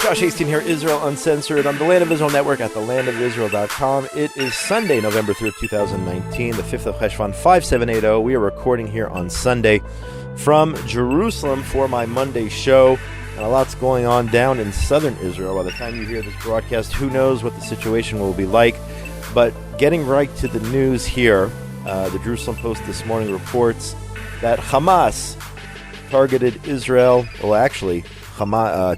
Josh Hasten here, Israel Uncensored, on the Land of Israel Network at thelandofisrael.com. It is Sunday, November 3rd, 2019, the 5th of Cheshvan, 5780. We are recording here on Sunday from Jerusalem for my Monday show. And a lot's going on down in southern Israel. By the time you hear this broadcast, who knows what the situation will be like. But getting right to the news here, the Jerusalem Post this morning reports that Hamas targeted Israel, well actually,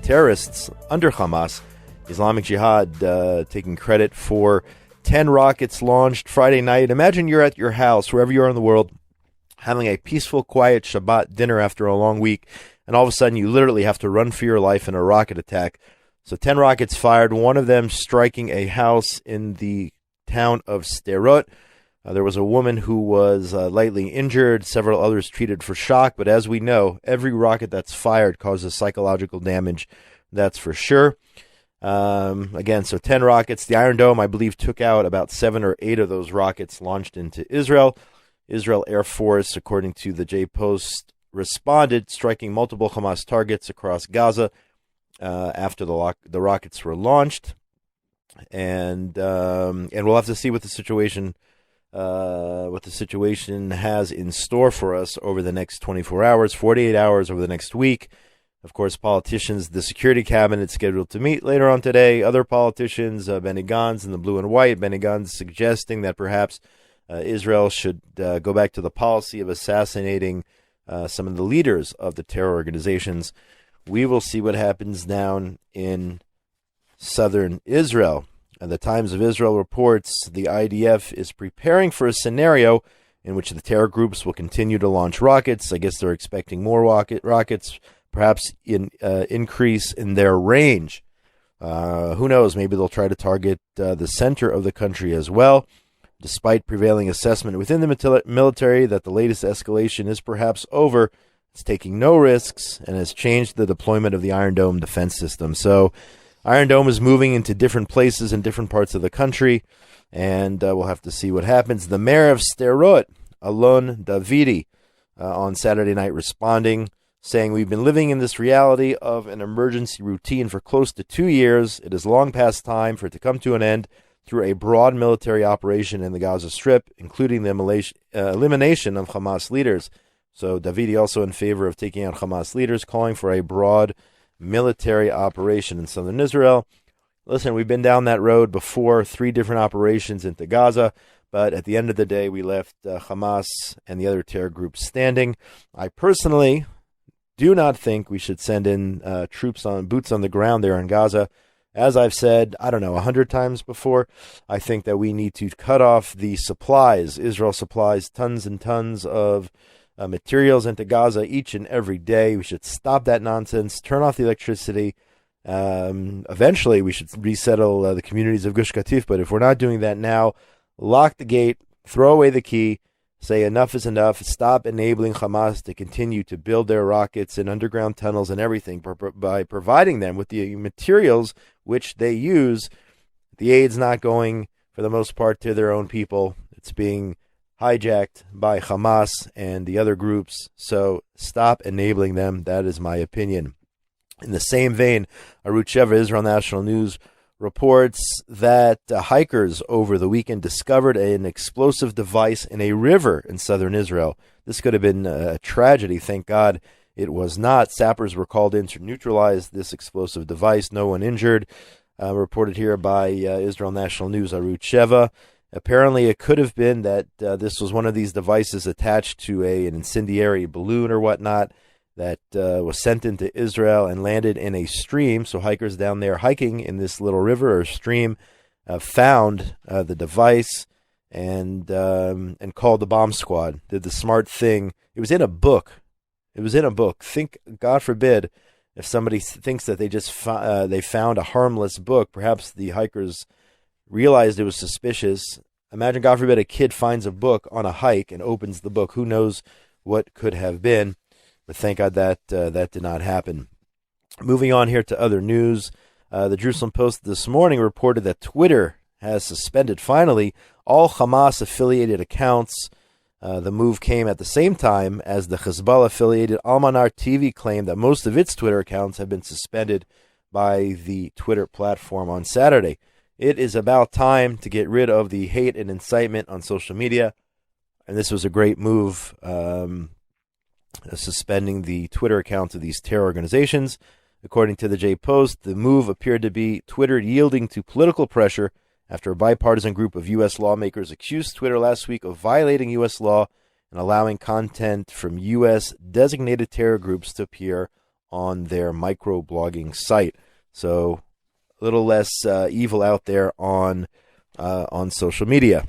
terrorists under Hamas, Islamic Jihad, taking credit for 10 rockets launched Friday night. Imagine you're at your house, wherever you are in the world, having a peaceful, quiet Shabbat dinner after a long week, and all of a sudden you literally have to run for your life in a rocket attack. So 10 rockets fired, one of them striking a house in the town of Sderot. There was a woman who was lightly injured, several others treated for shock, but as we know, every rocket that's fired causes psychological damage, that's for sure. Again, so 10 rockets. The Iron Dome, I believe, took out about 7 or 8 of those rockets launched into Israel. Israel Air Force, according to the J-Post, responded, striking multiple Hamas targets across Gaza after the rockets were launched. And we'll have to see what the situation has in store for us over the next 24 hours, 48 hours over the next week. Of course, politicians, the Security Cabinet scheduled to meet later on today. Other politicians, Benny Gantz in the blue and white, Benny Gantz suggesting that perhaps Israel should go back to the policy of assassinating some of the leaders of the terror organizations. We will see what happens down in southern Israel. And the Times of Israel reports the IDF is preparing for a scenario in which the terror groups will continue to launch rockets. I guess they're expecting more rockets, perhaps increase in their range. Who knows? Maybe they'll try to target the center of the country as well. Despite prevailing assessment within the military that the latest escalation is perhaps over, it's taking no risks and has changed the deployment of the Iron Dome defense system. So Iron Dome is moving into different places in different parts of the country, and we'll have to see what happens. The mayor of Sderot, Alon Davidi, on Saturday night responding, saying, "We've been living in this reality of an emergency routine for close to 2 years. It is long past time for it to come to an end through a broad military operation in the Gaza Strip, including the elimination of Hamas leaders." So Davidi also in favor of taking out Hamas leaders, calling for a broad military operation in southern Israel. Listen, we've been down that road before, 3 different operations into Gaza, but at the end of the day, we left Hamas and the other terror groups standing. I personally do not think we should send in boots on the ground there in Gaza. As I've said, 100 times before, I think that we need to cut off the supplies. Israel supplies tons and tons of materials into Gaza each and every day. We should stop that nonsense, turn off the electricity. Eventually, we should resettle the communities of Gush Katif, but if we're not doing that now, lock the gate, throw away the key, say enough is enough, stop enabling Hamas to continue to build their rockets and underground tunnels and everything by providing them with the materials which they use. The aid's not going, for the most part, to their own people. It's being hijacked by Hamas and the other groups, so stop enabling them. That is my opinion. In the same vein, Arutz Sheva, Israel National News, reports that hikers over the weekend discovered an explosive device in a river in southern Israel. This could have been a tragedy. Thank God it was not. Sappers were called in to neutralize this explosive device. No one injured. Reported here by Israel National News, Arutz Sheva. Apparently, it could have been that this was one of these devices attached to an incendiary balloon or whatnot that was sent into Israel and landed in a stream. So hikers down there hiking in this little river or stream found the device and called the bomb squad. Did the smart thing. It was in a book. Think, God forbid, if somebody thinks that they found a harmless book, perhaps the hikers realized it was suspicious. Imagine, God forbid, a kid finds a book on a hike and opens the book. Who knows what could have been? But thank God that did not happen. Moving on here to other news. The Jerusalem Post this morning reported that Twitter has suspended, finally, all Hamas-affiliated accounts. The move came at the same time as the Hezbollah-affiliated Almanar TV claimed that most of its Twitter accounts have been suspended by the Twitter platform on Saturday. It is about time to get rid of the hate and incitement on social media, and this was a great move, suspending the Twitter accounts of these terror organizations. According to the J Post, the move appeared to be Twitter yielding to political pressure after a bipartisan group of U.S. lawmakers accused Twitter last week of violating U.S. law and allowing content from U.S. designated terror groups to appear on their microblogging site. So a little less evil out there on social media.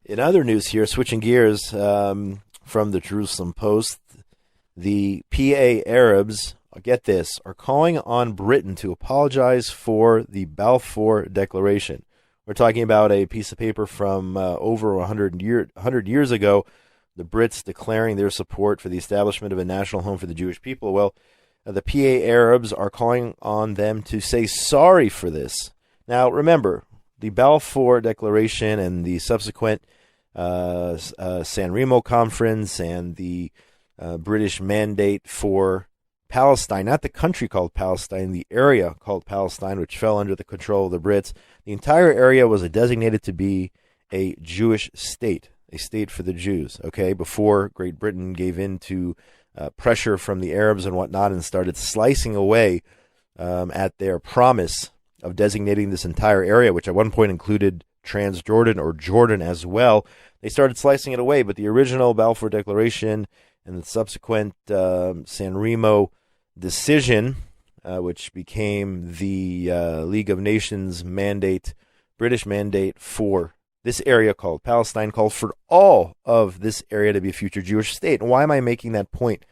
In other news here, switching gears from the Jerusalem Post, the PA Arabs, get this, are calling on Britain to apologize for the Balfour Declaration. We're talking about a piece of paper from over 100 years ago, the Brits declaring their support for the establishment of a national home for the Jewish people. Well, the PA Arabs are calling on them to say sorry for this. Now, remember, the Balfour Declaration and the subsequent San Remo Conference and the British mandate for Palestine, not the country called Palestine, the area called Palestine, which fell under the control of the Brits. The entire area was designated to be a Jewish state, a state for the Jews, okay, before Great Britain gave in to pressure from the Arabs and whatnot and started slicing away at their promise of designating this entire area, which at one point included Transjordan or Jordan as well. They started slicing it away, but the original Balfour Declaration and the subsequent San Remo decision, which became the League of Nations mandate, British mandate for this area called Palestine, called for all of this area to be a future Jewish state. And why am I making that point?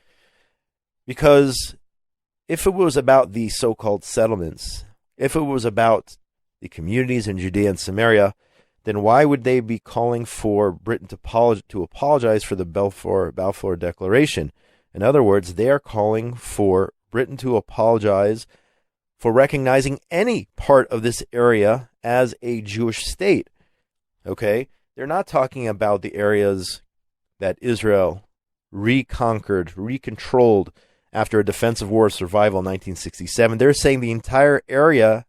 Because if it was about the so-called settlements, if it was about the communities in Judea and Samaria, then why would they be calling for Britain to apologize for the Balfour Declaration? In other words, they are calling for Britain to apologize for recognizing any part of this area as a Jewish state. Okay? They're not talking about the areas that Israel reconquered, recontrolled after a defensive war of survival in 1967. They're saying the entire area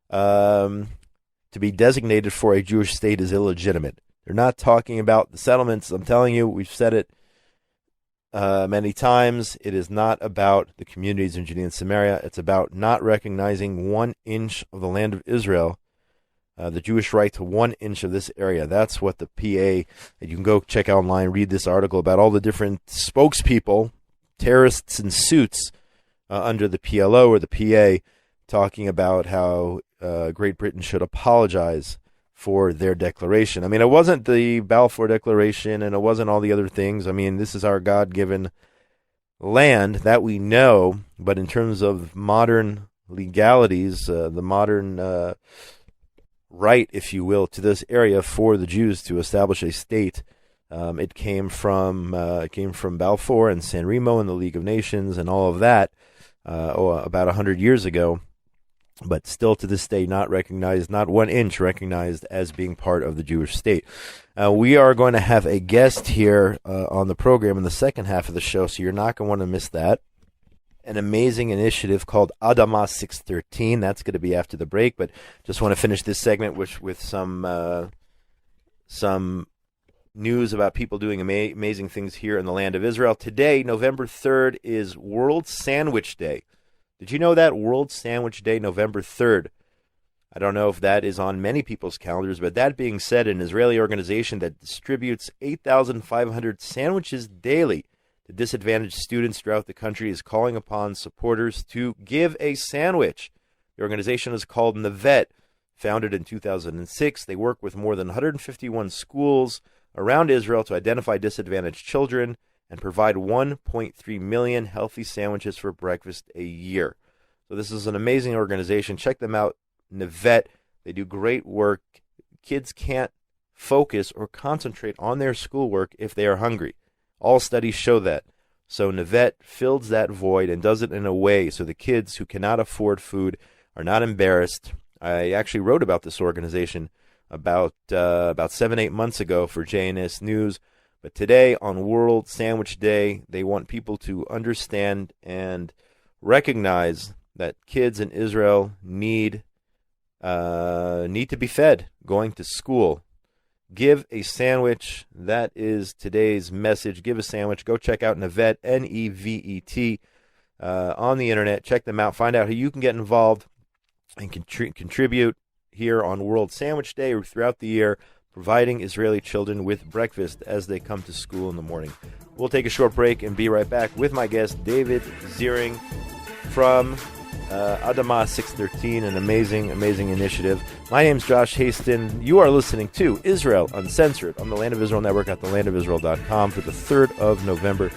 to be designated for a Jewish state is illegitimate. They're not talking about the settlements. I'm telling you, we've said it many times. It is not about the communities in Judea and Samaria. It's about not recognizing 1 inch of the land of Israel, the Jewish right to 1 inch of this area. That's what the PA, and you can go check out online, read this article about all the different spokespeople, terrorists in suits under the PLO or the PA, talking about how Great Britain should apologize for their declaration. I mean, it wasn't the Balfour Declaration and it wasn't all the other things. I mean, this is our God-given land that we know, but in terms of modern legalities, the modern right, if you will, to this area for the Jews to establish a state, it came from Balfour and San Remo and the League of Nations and all of that about 100 years ago. But still to this day not recognized, not 1 inch recognized as being part of the Jewish state. We are going to have a guest here on the program in the second half of the show, so you're not going to want to miss that. An amazing initiative called Adama 613. That's going to be after the break, but just want to finish this segment with some news about people doing amazing things here in the land of Israel. Today, November 3rd, is World Sandwich Day. Did you know that? World Sandwich Day, November 3rd. I don't know if that is on many people's calendars, but that being said, an Israeli organization that distributes 8,500 sandwiches daily to disadvantaged students throughout the country is calling upon supporters to give a sandwich. The organization is called Nevet. Founded in 2006, they work with more than 151 schools around Israel to identify disadvantaged children and provide 1.3 million healthy sandwiches for breakfast a year. So this is an amazing organization. Check them out, Nevet. They do great work. Kids can't focus or concentrate on their schoolwork if they are hungry. All studies show that. So Nevet fills that void and does it in a way so the kids who cannot afford food are not embarrassed. I actually wrote about this organization about 7-8 months ago for JNS News. But today, on World Sandwich Day, they want people to understand and recognize that kids in Israel need to be fed, going to school. Give a sandwich. That is today's message. Give a sandwich. Go check out Nevet, Nevet, on the internet. Check them out. Find out how you can get involved and contribute here on World Sandwich Day or throughout the year, providing Israeli children with breakfast as they come to school in the morning. We'll take a short break and be right back with my guest, David Ziering from Adamah 613, an amazing initiative. My name's Josh Hasten. You are listening to Israel Uncensored on the Land of Israel Network at thelandofisrael.com for the 3rd of November,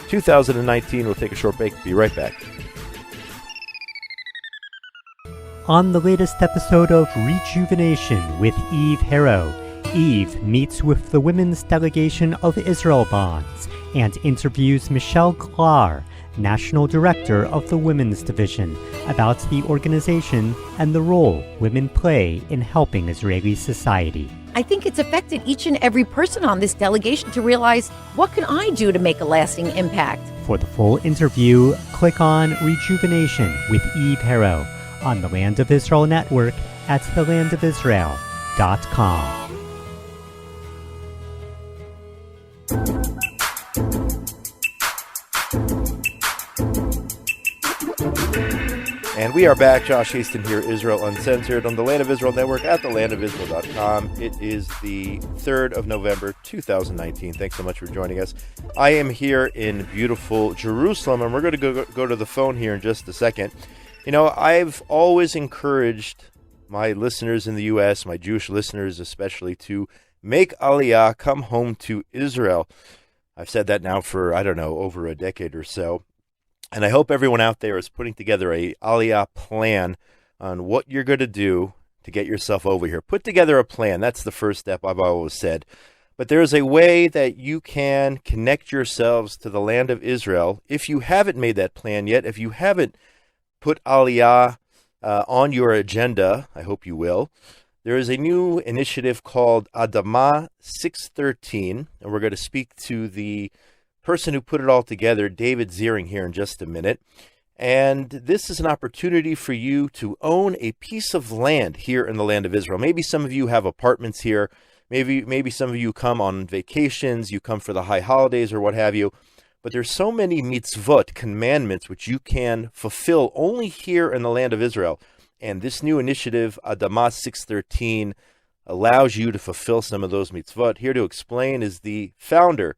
2019. We'll take a short break. Be right back. On the latest episode of Rejuvenation with Eve Harrow, Eve meets with the women's delegation of Israel Bonds and interviews Michelle Klar, National Director of the Women's Division, about the organization and the role women play in helping Israeli society. I think it's affected each and every person on this delegation to realize, what can I do to make a lasting impact? For the full interview, click on Rejuvenation with Eve Harrow on the Land of Israel Network at thelandofisrael.com. And we are back. Josh Hasten here, Israel Uncensored, on the Land of Israel Network at thelandofisrael.com. It is the 3rd of November, 2019. Thanks so much for joining us. I am here in beautiful Jerusalem, and we're going to go to the phone here in just a second. You know, I've always encouraged my listeners in the U.S., my Jewish listeners especially, to make Aliyah, come home to Israel. I've said that now for, over a decade or so. And I hope everyone out there is putting together a Aliyah plan on what you're going to do to get yourself over here. Put together a plan. That's the first step, I've always said. But there's a way that you can connect yourselves to the land of Israel. If you haven't made that plan yet, if you haven't put Aliyah on your agenda, I hope you will, there is a new initiative called Adamah 613, and we're going to speak to the person who put it all together, David Ziering, here in just a minute. And this is an opportunity for you to own a piece of land here in the land of Israel. Maybe some of you have apartments here. Maybe some of you come on vacations, you come for the high holidays or what have you. But there's so many mitzvot, commandments, which you can fulfill only here in the land of Israel. And this new initiative, Adamah 613, allows you to fulfill some of those mitzvot. Here to explain is the founder,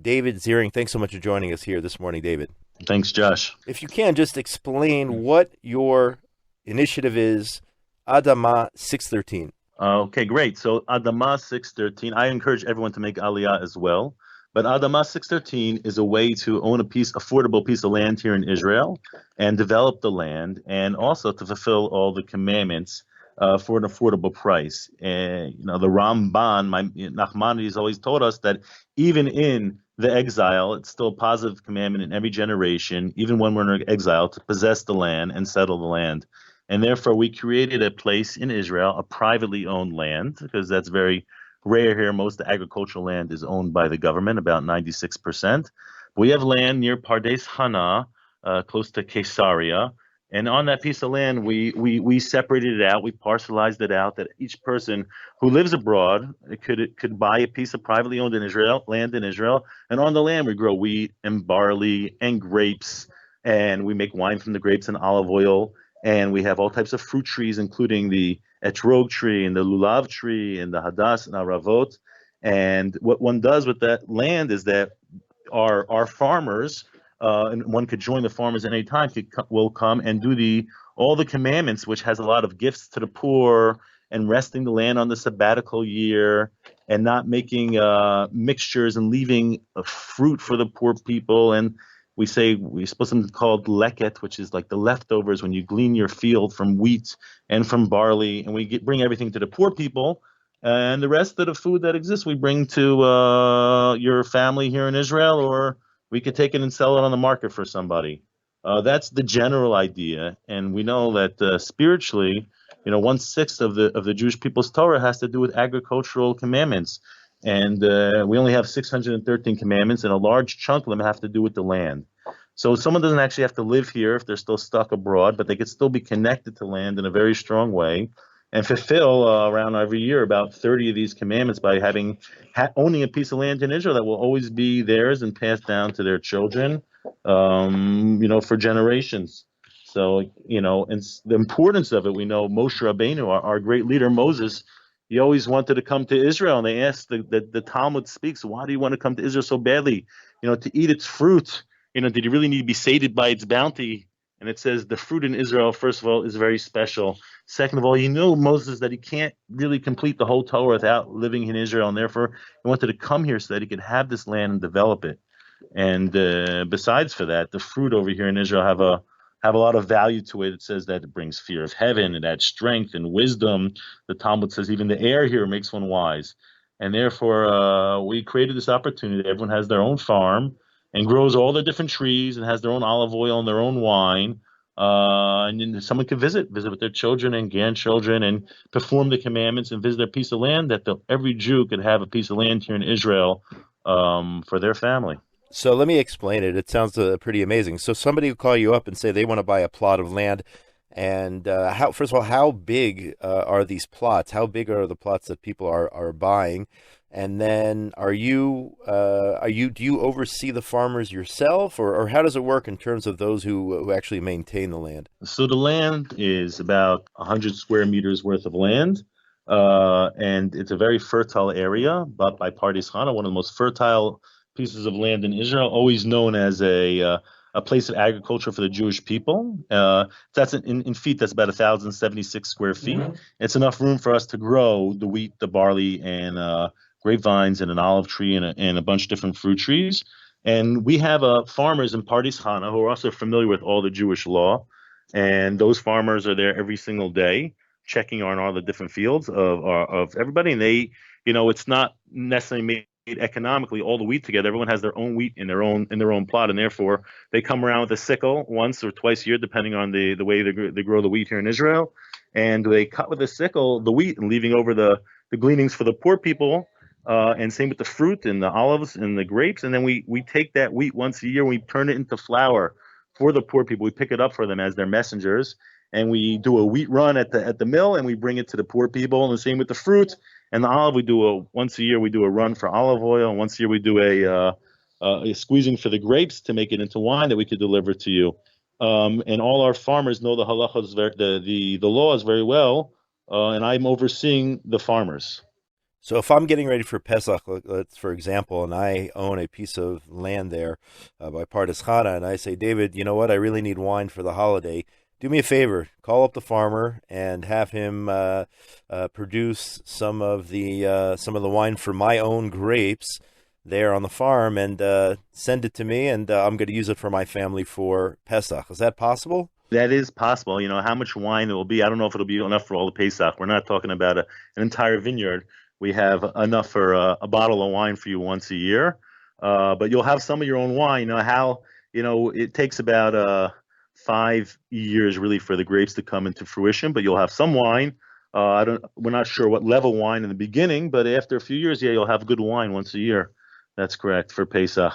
David Ziering. Thanks so much for joining us here this morning, David. Thanks, Josh. If you can, just explain what your initiative is, Adamah 613. Okay, great. So Adamah 613, I encourage everyone to make Aliyah as well. But Adamah 613 is a way to own affordable piece of land here in Israel and develop the land, and also to fulfill all the commandments for an affordable price. And the Ramban, Nachmanides, always told us that even in the exile, it's still a positive commandment in every generation, even when we're in exile, to possess the land and settle the land. And therefore, we created a place in Israel, a privately owned land, because that's very rare here. Most of the agricultural land is owned by the government, about 96%. We have land near Pardes Hana, close to Caesarea. And on that piece of land, we separated it out, we parcelized it out, that each person who lives abroad could buy a piece of privately owned land in Israel. And on the land, we grow wheat and barley and grapes, and we make wine from the grapes and olive oil. And we have all types of fruit trees, including the etrog tree and the lulav tree and the hadas and aravot. And what one does with that land is that our farmers, and one could join the farmers at any time, will come and do all the commandments, which has a lot of gifts to the poor, and resting the land on the sabbatical year, and not making mixtures and leaving fruit for the poor people. And we're supposed to call it leket, which is like the leftovers when you glean your field from wheat and from barley, and we bring everything to the poor people. And the rest of the food that exists, we bring to your family here in Israel, or we could take it and sell it on the market for somebody. That's the general idea. And we know that spiritually, 1/6 of the Jewish people's Torah has to do with agricultural commandments. And we only have 613 commandments, and a large chunk of them have to do with the land. So someone doesn't actually have to live here if they're still stuck abroad, but they could still be connected to land in a very strong way and fulfill around every year about 30 of these commandments by owning a piece of land in Israel that will always be theirs and passed down to their children, for generations. So, and the importance of it, we know Moshe Rabbeinu, our great leader, Moses, he always wanted to come to Israel. And they asked, the Talmud speaks, why do you want to come to Israel so badly? To eat its fruit. Did he really need to be sated by its bounty? And it says the fruit in Israel, first of all, is very special. Second of all, he knew Moses that he can't really complete the whole Torah without living in Israel. And therefore, he wanted to come here so that he could have this land and develop it. And besides for that, the fruit over here in Israel have a lot of value to it. It says that it brings fear of heaven, it adds strength and wisdom. The Talmud says even the air here makes one wise. And therefore, we created this opportunity. Everyone has their own farm and grows all the different trees and has their own olive oil and their own wine. And then someone can visit with their children and grandchildren and perform the commandments and visit their piece of land that every Jew could have a piece of land here in Israel for their family. So let me explain it. It sounds pretty amazing. So somebody will call you up and say they want to buy a plot of land. And first of all, how big are these plots? How big are the plots that people are buying? And then do you oversee the farmers yourself, or how does it work in terms of those who actually maintain the land? So the land is about 100 square meters worth of land, and it's a very fertile area, but by Pardes Chana, one of the most fertile pieces of land in Israel, always known as a place of agriculture for the Jewish people. That's in feet, that's about 1,076 square feet. Mm-hmm. It's enough room for us to grow the wheat, the barley, and grapevines, and an olive tree, and a bunch of different fruit trees. And we have farmers in Pardes Chana who are also familiar with all the Jewish law. And those farmers are there every single day, checking on all the different fields of everybody. And they, it's not necessarily made economically all the wheat together. Everyone has their own wheat in their own plot, and therefore they come around with a sickle once or twice a year, depending on the way they grow the wheat here in Israel. And they cut with a sickle the wheat and leaving over the gleanings for the poor people. And same with the fruit and the olives and the grapes. And then we take that wheat once a year and we turn it into flour for the poor people. We pick it up for them as their messengers. And we do a wheat run at the mill and we bring it to the poor people. And the same with the fruit and the olive. Once a year we do a run for olive oil. And once a year we do a squeezing for the grapes to make it into wine that we could deliver to you. And all our farmers know the halachas, the laws very well. And I'm overseeing the farmers. So if I'm getting ready for Pesach, for example, and I own a piece of land there by Pardes Chana, and I say, David, you know what? I really need wine for the holiday. Do me a favor, call up the farmer and have him produce some of the wine for my own grapes there on the farm, and send it to me, and I'm going to use it for my family for Pesach. Is that possible? That is possible. How much wine it will be, I don't know if it'll be enough for all the Pesach. We're not talking about an entire vineyard. We have enough for a bottle of wine for you once a year, but you'll have some of your own wine. It takes about 5 years really for the grapes to come into fruition, but you'll have some wine. We're not sure what level wine in the beginning, but after a few years, you'll have good wine once a year. That's correct for Pesach.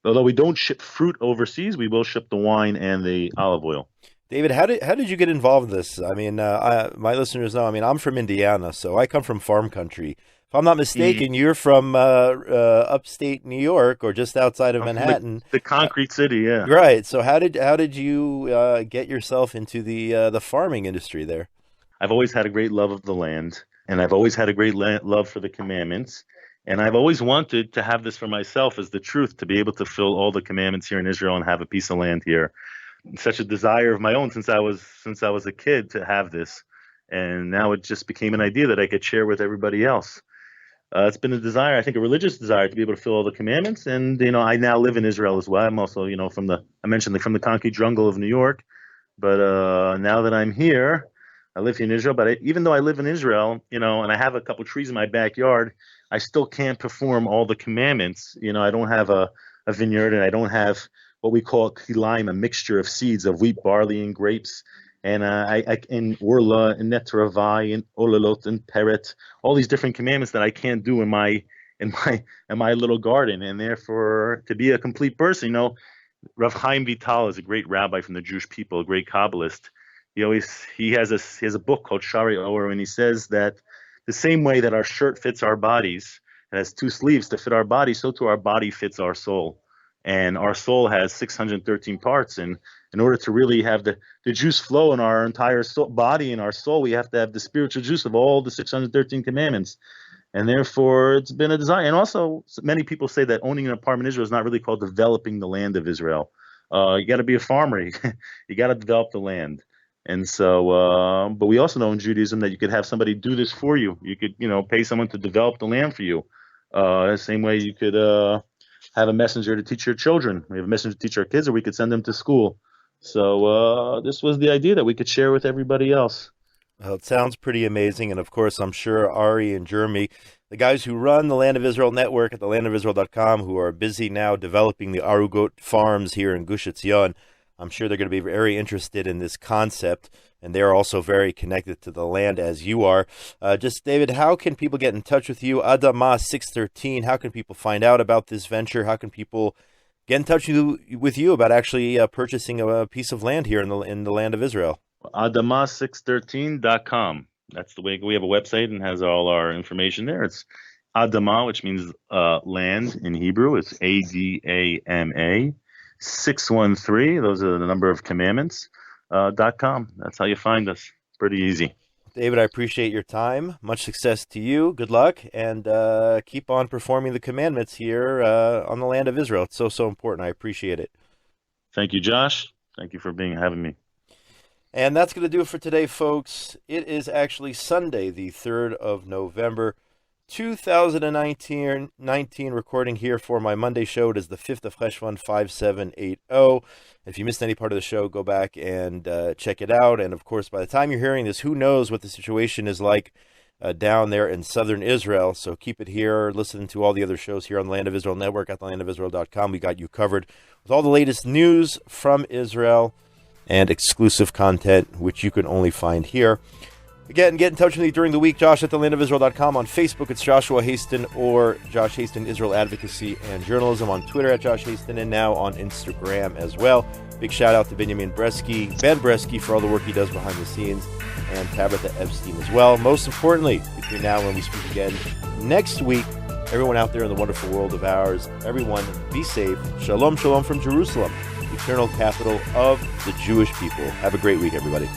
Although we don't ship fruit overseas, we will ship the wine and the olive oil. David, how did you get involved in this? I mean, my listeners know, I'm from Indiana, so I come from farm country. If I'm not mistaken, you're from upstate New York or just outside of Manhattan. The concrete city, yeah. Right. So how did you get yourself into the farming industry there? I've always had a great love of the land, and I've always had a great love for the commandments. And I've always wanted to have this for myself as the truth, to be able to fill all the commandments here in Israel and have a piece of land here. Such a desire of my own since I was a kid to have this, and now it just became an idea that I could share with everybody else. It's been a desire, I think, a religious desire to be able to fill all the commandments, and I now live in Israel as well. I'm also from the concrete jungle of New York, but now that I'm here, I live here in Israel. But even though I live in Israel, and I have a couple trees in my backyard, I still can't perform all the commandments. I don't have a vineyard, and I don't have what we call kilaim, a mixture of seeds of wheat, barley, and grapes, and and orla and netravai and olalot and peret, all these different commandments that I can't do in my little garden. And therefore, to be a complete person, Rav Chaim Vital is a great rabbi from the Jewish people, a great Kabbalist. He has a book called Shari Or, and he says that the same way that our shirt fits our bodies, it has two sleeves to fit our body, so too our body fits our soul. And our soul has 613 parts, and in order to really have the juice flow in our entire body and our soul, we have to have the spiritual juice of all the 613 commandments. And therefore, it's been a design. And also, many people say that owning an apartment in Israel is not really called developing the land of Israel. You got to be a farmer. You got to develop the land. And so, but we also know in Judaism that you could have somebody do this for you. You could, pay someone to develop the land for you. Same way you could have a messenger to teach your children. We have a messenger to teach our kids, or we could send them to school. So this was the idea that we could share with everybody else. Well, it sounds pretty amazing. And of course, I'm sure Ari and Jeremy, the guys who run the Land of Israel network at thelandofisrael.com, who are busy now developing the Arugot farms here in Gush Etzion, I'm sure they're going to be very interested in this concept. And they're also very connected to the land as you are. Just, David, how can people get in touch with you? Adama 613, how can people find out about this venture? How can people get in touch with you about actually purchasing a piece of land here in the land of Israel? Adama613.com. That's the way we have a website and has all our information there. It's Adama, which means land in Hebrew. It's Adama 613. Those are the number of commandments. .com. That's how you find us. Pretty easy. David, I appreciate your time. Much success to you. Good luck, and keep on performing the commandments here on the land of Israel. It's so important. I appreciate it. Thank you, Josh. Thank you for having me. And that's going to do it for today, folks. It is actually Sunday, the 3rd of November, 2019, recording here for my Monday show. It is the 5th of Cheshvan, 5780. If you missed any part of the show, go back and check it out. And, of course, by the time you're hearing this, who knows what the situation is like down there in southern Israel. So keep it here. Listen to all the other shows here on the Land of Israel Network at thelandofisrael.com. We got you covered with all the latest news from Israel and exclusive content, which you can only find here. Again, get in touch with me during the week, Josh at thelandofisrael.com. On Facebook, it's Joshua Hasten or Josh Hasten Israel Advocacy and Journalism. On Twitter at Josh Hasten, and now on Instagram as well. Big shout out to Ben Bresky, for all the work he does behind the scenes, and Tabitha Epstein as well. Most importantly, between now and when we speak again next week, everyone out there in the wonderful world of ours, everyone be safe. Shalom, shalom from Jerusalem, eternal capital of the Jewish people. Have a great week, everybody.